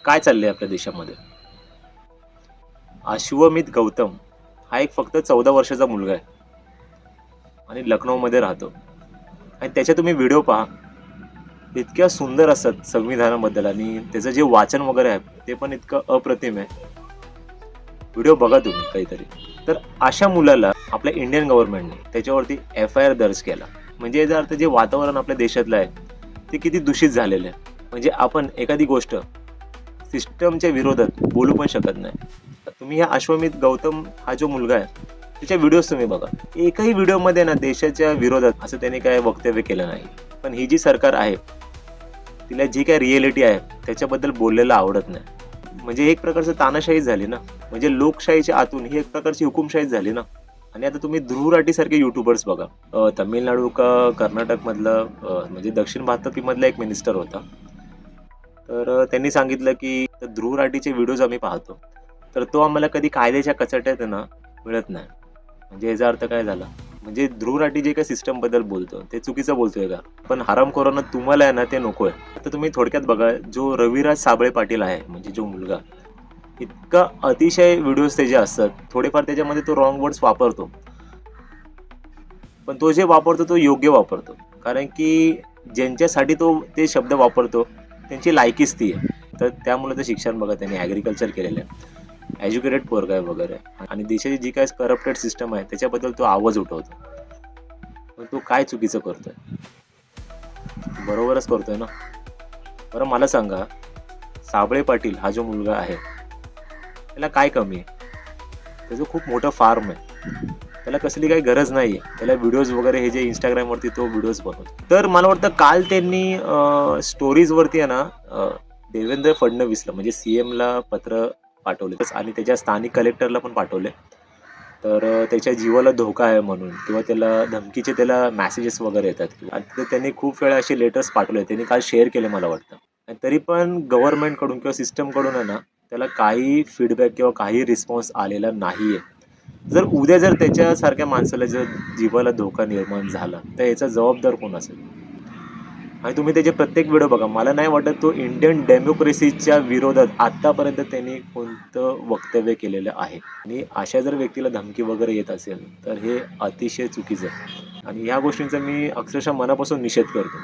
काय चाललंय आपल्या देशामध्ये? अश्वमेध गौतम हा एक फक्त 14 वर्षाचा मुलगा आहे आणि लखनौमध्ये राहतो. आणि त्याचे तुम्ही व्हिडिओ पहा, इतक्या सुंदर असतात संविधानाबद्दल आणि त्याचं जे वाचन वगैरे आहे ते पण इतकं अप्रतिम आहे. व्हिडिओ बघा तुम्ही काहीतरी. तर अशा मुलाला आपल्या इंडियन गव्हर्नमेंटने त्याच्यावरती FIR दर्ज केला. म्हणजे याचा अर्थ जे वातावरण आपल्या देशातलं आहे ते किती दूषित झालेलं आहे. म्हणजे आपण एखादी गोष्ट सिस्टमच्या विरोधात बोलू पण शकत नाही. तुम्ही ह्या अश्वमेध गौतम हा जो मुलगा आहे त्याच्या व्हिडिओज तुम्ही बघा. एकही व्हिडिओमध्ये ना देशाच्या विरोधात असं त्याने काय वक्तव्य केलं नाही. पण ही जी सरकार आहे तिला जी काय रिॲलिटी आहे त्याच्याबद्दल बोललेलं आवडत नाही. म्हणजे एक प्रकारचं तानाशाही झाली ना. म्हणजे लोकशाहीच्या आतून ही एक प्रकारची हुकुमशाही झाली ना. आणि आता तुम्ही ध्रुव राठी सारखे युट्यूबर्स बघा. तमिळनाडू का कर्नाटकमधलं म्हणजे दक्षिण भारतामधला एक मिनिस्टर होता. तर त्यांनी सांगितलं की ध्रुव राठीचे व्हिडिओज आम्ही पाहतो तर तो आम्हाला कधी कायद्याच्या कचाट्यात ना मिळत नाही. म्हणजे याचा अर्थ काय झाला? म्हणजे ध्रुव राठी जे काही सिस्टम बद्दल बोलतो ते चुकीचं बोलतोय का? पण हरामखोरांना तुम्हाला आहे ना ते नकोय. आता तुम्ही थोडक्यात बघा, जो रविराज साबळे पाटील आहे म्हणजे जो मुलगा, इतका अतिशय व्हिडिओज त्याचे असतात. थोडेफार त्याच्यामध्ये तो रॉंग वर्ड्स वापरतो, पण तो जे वापरतो तो योग्य वापरतो. कारण की ज्यांच्यासाठी तो ते शब्द वापरतो त्यांची लायकीच ती आहे. तर त्या मुलाचं शिक्षण बघा, त्यांनी ॲग्रिकल्चर केलेलं आहे, एज्युकेटेड पोरगा आहे वगैरे. आणि देशाची जी काय करप्टेड सिस्टम आहे त्याच्याबद्दल तो आवाज उठवतो. पण तो काय चुकीचं करतोय? बरोबरच करतोय ना. बरं मला सांगा, साबळे पाटील हा जो मुलगा आहे त्याला काय कमी आहे? त्याचं खूप मोठं फार्म आहे. त्याला कसली काही गरज नाही आहे. त्याला व्हिडिओज वगैरे हे जे Instagramवरती तो व्हिडिओज बनवतो. तर मला वाटतं काल त्यांनी स्टोरीजवरती आहे ना देवेंद्र फडणवीसला म्हणजे CMला पत्र पाठवले आणि त्याच्या स्थानिक कलेक्टरला पण पाठवले. तर त्याच्या जीवाला धोका आहे म्हणून किंवा त्याला धमकीचे त्याला मेसेजेस वगैरे येतात आणि तर त्यांनी खूप वेळा असे लेटर्स पाठवले. त्यांनी काल शेअर केले मला वाटतं. आणि तरी पण गव्हर्नमेंटकडून किंवा सिस्टमकडून आहे ना त्याला काही फीडबॅक किंवा काही रिस्पॉन्स आलेला नाहीये. जर त्याच्यासारख्या माणसाला जर जीवाला धोका निर्माण झाला तर याचा जबाबदार कोण असेल? आणि तुम्ही त्याचे प्रत्येक व्हिडिओ बघा. मला नाही वाटत तो इंडियन डेमोक्रेसीच्या विरोधात आतापर्यंत त्यांनी कोणतं वक्तव्य केलेलं आहे. आणि अशा जर व्यक्तीला धमकी वगैरे येत असेल तर हे अतिशय चुकीचं आहे आणि ह्या गोष्टींचा मी अक्षरशः मनापासून निषेध करतो.